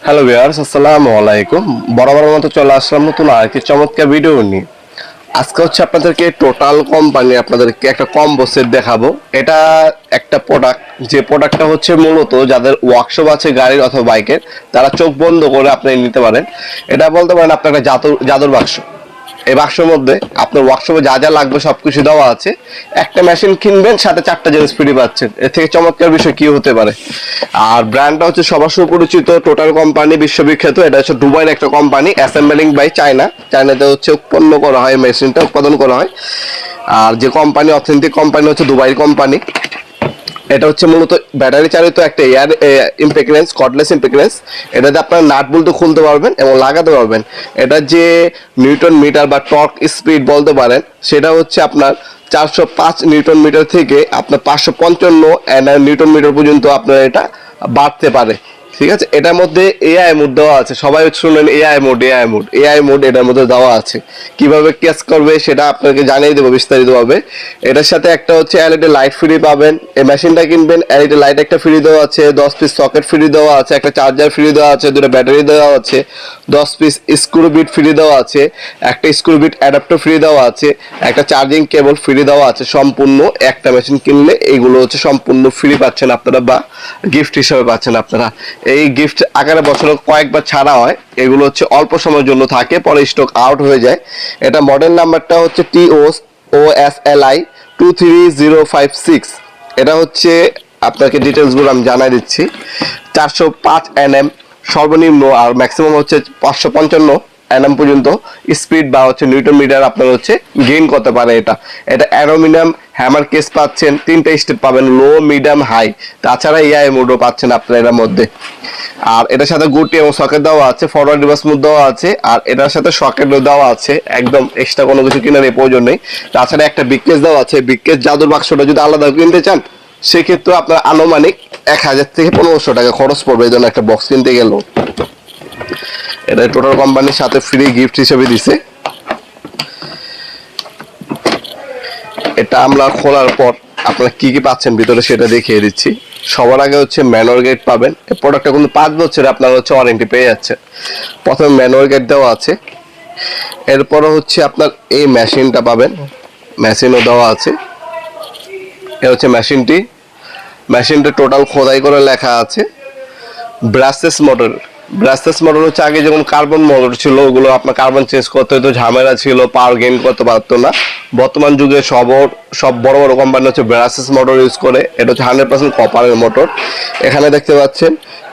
Hello viewers, আসসালামু আলাইকুম। বরাবরের মতো চলে আসলাম নতুন আরেকটি চমৎকার ভিডিও নিয়ে। আজকে হচ্ছে আপনাদেরকে টোটাল কোম্পানি আপনাদেরকে একটা কম্বো সেট দেখাবো। এটা একটা প্রোডাক্ট, যে প্রোডাক্টটা হচ্ছে মূলত যাদের ওয়ার্কশপ আছে গাড়ির অথবা বাইকের, তারা চোখ বন্ধ করে আপনি নিতে পারেন। এটা বলতে পারেন আপনার একটা জাদুর বাক্স। এই বাক্সের মধ্যে আপনার ওয়ার্কশপে যা যা লাগবে সবকিছু দেওয়া আছে। একটা মেশিন কিনবেন, সাথে 4টা জিনিস ফ্রি পাচ্ছেন। এর থেকে চমৎকার বিষয় কি হতে পারে? আর ব্র্যান্ডটা হচ্ছে সবার সুপরিচিত টোটাল কোম্পানি, বিশ্ববিখ্যাত। এটা হচ্ছে দুবাইয়ের একটা কোম্পানি, অ্যাসেম্বলিং বাই চায়না। চায়নাতে হচ্ছে উৎপন্ন করা হয়, মেশিনটা উৎপাদন করা হয়। আর যে কোম্পানি, অথেন্টিক কোম্পানি হচ্ছে দুবাইয়ের কোম্পানি। এটা হচ্ছে মূলত ব্যাটারি চালিত একটা এয়ার ইম্পেক্রেন্স, কর্ডলেস ইম্পেক্রেন্স। এটাতে আপনার নাট বল্টু খুলতে পারবেন এবং লাগাতে পারবেন। এটা যে নিউটন মিটার বা টর্ক স্পিড বলতে পারেন, সেটা হচ্ছে আপনার 405 নিউটন মিটার থেকে আপনার 555 নিউটন মিটার পর্যন্ত আপনার এটা বাড়তে পারে। ঠিক আছে, এটার মধ্যে এআই মোড দেওয়া আছে। সবাই শুনলেন এআই মোড এটার মধ্যে দেওয়া আছে। কিভাবে ক্যাচ করবে সেটা আপনাকে জানিয়ে দেবো বিস্তারিতভাবে। এটার সাথে একটা হচ্ছে এলইডি লাইট ফ্রি পাবেন। এই মেশিনটা কিনবেন, এলইডি লাইট একটা ফ্রি দেওয়া আছে, 10 পিস সকেট ফ্রি দেওয়া আছে, একটা চার্জার ফ্রি দেওয়া আছে, দুটো ব্যাটারি দেওয়া আছে, 10 পিস স্ক্রু বিট ফ্রি দেওয়া আছে, একটা স্ক্রু বিট অ্যাডাপ্টার ফ্রি দেওয়া আছে, একটা চার্জিং কেবল ফ্রি দেওয়া আছে। সম্পূর্ণ একটা মেশিন কিনলে এইগুলো হচ্ছে সম্পূর্ণ ফ্রি পাচ্ছেন আপনারা, বা গিফট হিসেবে পাচ্ছেন আপনারা। এই গিফট আকারে বছরে কয়েকবার ছাড়া হয়। এগুলো হচ্ছে অল্প সময়ের জন্য থাকে, পরে স্টক আউট হয়ে যায়। এটা মডেল নাম্বারটা হচ্ছে TOSLI 23056। এটা হচ্ছে আপনাকে ডিটেলসগুলো আমি জানাই দিচ্ছি। 405 nm সর্বনিম্ন, আর ম্যাক্সিমাম হচ্ছে 555 nm পর্যন্ত স্পিড বা হচ্ছে নিউটন মিটার আপনার হচ্ছে গেইন করতে পারে। এটা এটা অ্যালুমিনিয়াম হ্যামার কেস পাচ্ছেন, 3টা স্টেপ পাবেন, লো, মিডিয়াম, হাই। তাছাড়া এআই মোডও পাচ্ছেন আপনারা এর মধ্যে। আর এটার সাথে গুটি এবং সকেট দেওয়া আছে, ফরওয়ার্ড রিভার্স মোড দেওয়া আছে, আর এটার সাথে সকেটও দেওয়া আছে। একদম এক্সট্রা কোনো কিছু কেনার প্রয়োজন নেই। তাছাড়া একটা বিগকেস দেওয়া আছে। বিগকেস জাদুর বাক্সটা যদি আলাদা কিনতে চান, সেক্ষেত্রে আপনার আনুমানিক 1000 থেকে 1500 টাকা খরচ পড়বে এই জন্য একটা বক্স কিনতে গেলেও। এটা টোটাল কোম্পানির সাথে ফ্রি গিফট হিসেবে দিছে। এটা আমরা খোলার পর আপনারা কি কি পাচ্ছেন ভিতরে সেটা দেখিয়ে দিচ্ছি। সবার আগে হচ্ছে ম্যানুয়াল গাইড পাবেন। এই প্রোডাক্টটা কিন্তু 5 বছরে আপনারা হচ্ছে ওয়ারেন্টি পেয়ে যাচ্ছেন। প্রথমে ম্যানুয়াল গাইড দেওয়া আছে, এরপরে হচ্ছে আপনার এই মেশিনটা পাবেন, মেশিনও দেওয়া আছে। এ হচ্ছে মেশিনটা টোটাল খোদাই করে লেখা আছে ব্রাসেস মডেল হচ্ছে আগে যেমন কার্বন মোটর ছিল, ওগুলো আপনার কার্বন চেঞ্জ করতে হতো, ঝামেলা ছিল, পাওয়ার গেইন করতে পারতো না। বর্তমান যুগে সব বড় বড় কোম্পানি হচ্ছে ব্রাসেস মোটর ইউজ করে। এটা হচ্ছে 100% কপারের মোটর। এখানে দেখতে পাচ্ছেন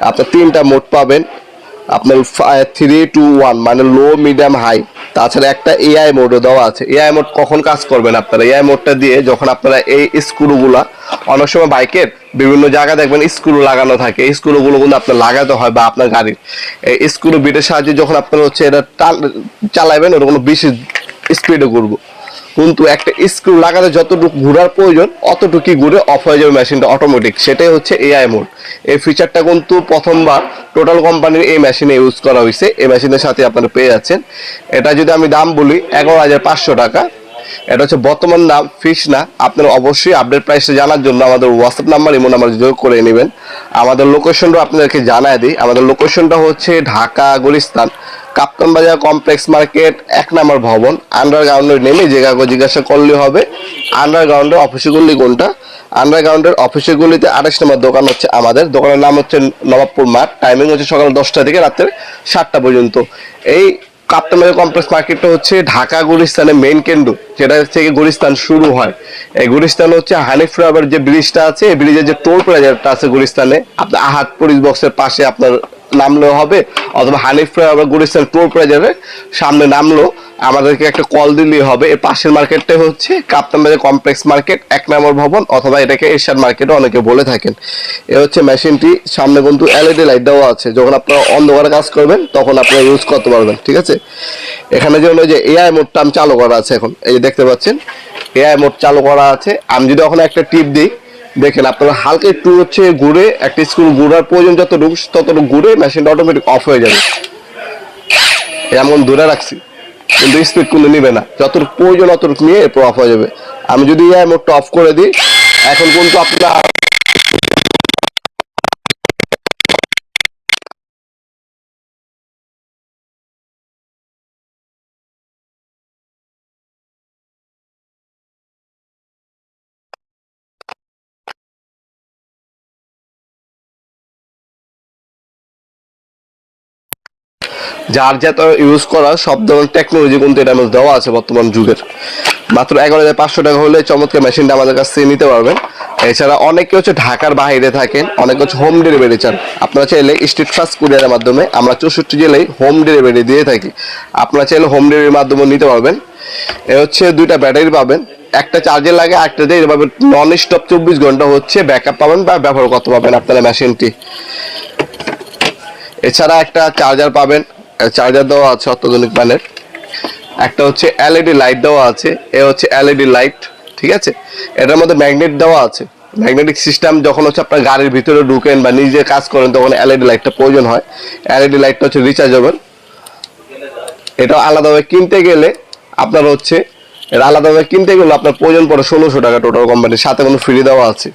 আপনার 3টা মোড পাবেন। আপনার 3, 2, 1 মানে লো, মিডিয়াম, হাই। তাছাড়া একটা এআই মোডও দেওয়া আছে। এআই মোড কখন কাজ করবেন আপনারা? এআই মোডটা দিয়ে যখন আপনারা এই স্ক্রুগুলা, অনেক সময় বাইকের বিভিন্ন জায়গায় দেখবেন স্ক্রু লাগানো থাকে, এই স্ক্রুগুলো কিন্তু আপনার লাগাতে হয়, বা আপনার গাড়ির এই স্ক্রু বিটের সাহায্যে যখন আপনারা হচ্ছে এটা চালাবেন, ওটা কোনো বেশি স্পিডে ঘুরবো, কিন্তু একটা স্ক্রু লাগাতে যতটুকু ঘোরার প্রয়োজন অতটুকুই ঘুরে অফ হয়ে যাবে মেশিনটা অটোমেটিক। সেটাই হচ্ছে এআই মোড। এই ফিচারটা কিন্তু প্রথমবার টোটাল কোম্পানির এই মেশিনে ইউজ করা হয়েছে। এই মেশিনের সাথে আপনারা পেয়ে যাচ্ছেন। এটা যদি আমি দাম বলি 11,500 টাকা। এটা হচ্ছে বর্তমান দাম, ফিক্স না। আপনারা অবশ্যই আপডেট প্রাইসটা জানার জন্য আমাদের হোয়াটসঅ্যাপ নাম্বার, ইমো নাম্বার যোগ করে নেবেন। আমাদের লোকেশনটা আপনাদেরকে জানায় দিই। আমাদের লোকেশনটা হচ্ছে ঢাকা গুলিস্তান কাপ্তান বাজার কমপ্লেক্স মার্কেট 1 নম্বর ভবন। আন্ডারগ্রাউন্ডে নেমে যে কাউকে জিজ্ঞাসা করলে হবে আন্ডারগ্রাউন্ডের অফিসের গলি কোনটা। আন্ডারগ্রাউন্ডের অফিসের গলিতে 28 নম্বর দোকান হচ্ছে আমাদের। দোকানের নাম হচ্ছে নবাবপুর মাঠ। টাইমিং হচ্ছে সকাল 10টা থেকে রাত্রে 7টা পর্যন্ত। এই কাপ্তান বাজার কমপ্লেক্স মার্কেটটা হচ্ছে ঢাকা গুলিস্তানের মেইন কেন্দ্র, যেটা থেকে গুলিস্তান শুরু হয়। এই গুলিস্তান হচ্ছে হানিফ ফ্লাইওভার যে ব্রিজটা আছে, এই ব্রিজের যে টোল প্লাজাটা আছে গুলিস্তানে, আপনার আহাদ পুলিশ বক্সের পাশে আপনার নামলেও হবে, অথবা হানিফ ফ্লাইওভার গুলিস্তান টোল প্লাজার সামনে নামলো আমাদেরকে একটা কল দিলেই হবে। এর পাশের মার্কেটটা হচ্ছে কাপ্তান বাজার কমপ্লেক্স মার্কেট 1 নম্বর ভবন, অথবা এটাকে এশিয়ান মার্কেটও অনেকে বলে থাকেন। এ হচ্ছে মেশিনটি। সামনে কিন্তু এলইডি লাইট দেওয়া আছে, যখন আপনারা অন্ধকারে কাজ করবেন তখন আপনারা ইউজ করতে পারবেন। ঠিক আছে, এখানে যে হলো যে এআই মোডটা আমি চালু করা আছে এখন, এই যে দেখতে পাচ্ছেন এআই মোড চালু করা আছে। আমি যদি এখন একটা টিপ দিই, দেখেন আপনারা হালকা একটু হচ্ছে ঘুরে, একটা স্ক্রু ঘুরার প্রয়োজন ততটুকু ঘুরে মেশিনটা অটোমেটিক অফ হয়ে যাবে। এমন দূরে রাখছি, কিন্তু স্পিড কিন্তু নিবে না, যতটুকু প্রয়োজন অতটুকু নিয়ে এরপর অফ হয়ে যাবে। আমি যদি এই মোডটা অফ করে দিই, এখন কিন্তু আপনার যার যত ইউজ করা সব ধরনের টেকনোলজি কিন্তু এটার মধ্যে দেওয়া আছে বর্তমান যুগের। মাত্র 11,500 টাকা হলে চমৎকার মেশিনটা আমাদের কাছ থেকে নিতে পারবেন। এছাড়া অনেকে হচ্ছে ঢাকার বাইরে থাকেন, অনেকে হচ্ছে হোম ডেলিভারি চান। আপনারা চাইলে স্ট্রিট ফাস্ট কুরিয়ারের মাধ্যমে আমরা 64 জেলায় হোম ডেলিভারি দিয়ে থাকি। আপনারা চাইলে হোম ডেলিভারির মাধ্যমে নিতে পারবেন। এ হচ্ছে দুইটা ব্যাটারি পাবেন, একটা চার্জে লাগে, একটা দিয়ে এভাবে নন স্টপ 24 ঘন্টা হচ্ছে ব্যাকআপ পাবেন বা ব্যবহার করতে পারবেন আপনারা মেশিনটি। এছাড়া একটা চার্জার পাবেন, চার্জার দেওয়া আছে অত্যাধুনিক মানের। একটা হচ্ছে এলইডি লাইট দেওয়া আছে, এ হচ্ছে এলইডি লাইট, ঠিক আছে। এটার মধ্যে ম্যাগনেট দেওয়া আছে, ম্যাগনেটিক সিস্টেম যখন হচ্ছে আপনার গাড়ির ভিতরে ঢুকেন বা নিজে কাজ করেন তখন এলইডি লাইটটা প্রয়োজন হয়। এলইডি লাইটটা হচ্ছে রিচার্জেবল। এটা আলাদাভাবে কিনতে গেলে আপনার হচ্ছে আলাদাভাবে কিনতে গেলে আপনার প্রয়োজন পড়ে 1600 টাকা টোটাল কোম্পানির সাথে কোনো ফ্রি দেওয়া আছে।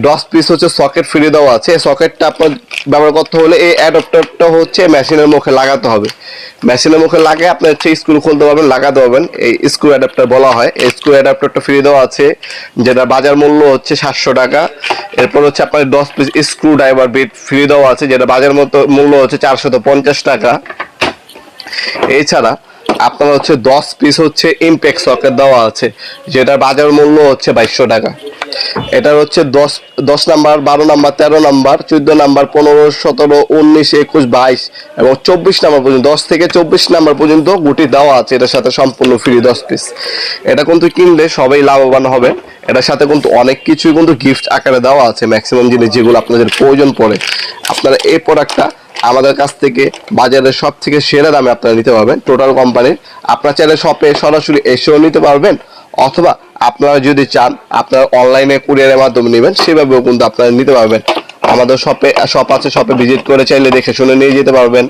10 পিস হচ্ছে সকেট ফ্রি দেওয়া আছে। এই সকেটটা আপনার ব্যবহার করতে হলে এই অ্যাডাপ্টারটা হচ্ছে মেশিনের মুখে লাগাতে হবে। মেশিনের মুখে লাগিয়ে আপনি হচ্ছে স্ক্রু খুলতে পারবেন, লাগাতে পারবেন, এই স্ক্রু অ্যাডাপ্টার বলা হয়। এই স্ক্রু অ্যাডাপ্টারটা ফ্রি দেওয়া আছে, যেটা বাজার মূল্য হচ্ছে 700 টাকা। এরপর হচ্ছে আপনার 10 piece screw driver bit free দেওয়া আছে, যেটা বাজার মূল্য হচ্ছে 450 টাকা। এছাড়া আপনার হচ্ছে 10 পিস হচ্ছে ইমপ্যাক্ট সকেট দেওয়া আছে, যেটার বাজার মূল্য হচ্ছে 2200 টাকা। এটার হচ্ছে 10 নাম্বার, 12 নাম্বার, 13 নাম্বার, 14 নাম্বার, 15, 17, 19, 21, 22 এবং 24 নাম্বার পর্যন্ত 10 থেকে 24 নাম্বার পর্যন্ত গুটি দেওয়া আছে। এটার সাথে সম্পূর্ণ ফ্রি 10 পিস। এটা কিন্তু কিনলে সবাই লাভবান হবে। এটার সাথে কিন্তু অনেক কিছুই কিন্তু গিফট আকারে দেওয়া আছে, ম্যাক্সিমাম জিনিস যেগুলো আপনাদের প্রয়োজন পড়ে। আপনারা এই প্রোডাক্টটা আমাদের কাছ থেকে বাজারের সব থেকে সেরা দামে আপনারা নিতে পারবেন টোটাল কোম্পানির। আপনারা চাইলে শপে সরাসরি এসেও নিতে পারবেন, অথবা আপনারা যদি চান আপনারা অনলাইনে কুরিয়ারের মাধ্যমে নেবেন, সেভাবেও কিন্তু আপনারা নিতে পারবেন। আমাদের শপ আছে, শপে ভিজিট করে চাইলে দেখে শুনে নিয়ে যেতে পারবেন,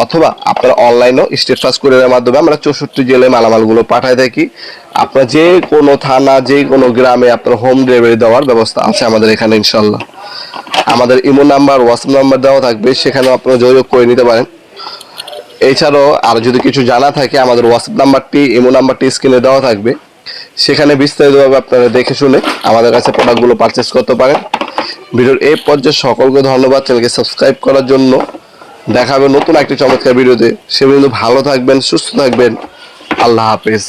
অথবা আপনারা অনলাইনেও স্টেট ফাস্ট কুরিয়ারের মাধ্যমে আমরা 64 জেলায় মালামালগুলো পাঠায় থাকি। আপনার যে কোনো থানা, যে কোনো গ্রামে আপনার হোম ডেলিভারি দেওয়ার ব্যবস্থা আছে আমাদের এখানে ইনশাল্লাহ। আমাদের ইমো নাম্বার, হোয়াটসঅ্যাপ নাম্বার দেওয়া থাকবে, সেখানেও আপনারা যোগাযোগ করে নিতে পারেন। এছাড়াও আর যদি কিছু জানা থাকে আমাদের হোয়াটসঅ্যাপ নাম্বারটি, ইমো নাম্বারটি স্ক্রিনে দেওয়া থাকবে, সেখানে বিস্তারিতভাবে আপনারা দেখে শুনে আমাদের কাছে প্রোডাক্টগুলো পারচেস করতে পারেন। ভিডিওর এই পর্যায়ে সকলকে ধন্যবাদ চ্যানেলকে সাবস্ক্রাইব করার জন্য। দেখা হবে নতুন একটি চমৎকার ভিডিওতে। সে পর্যন্ত ভালো থাকবেন, সুস্থ থাকবেন। আল্লাহ হাফেজ।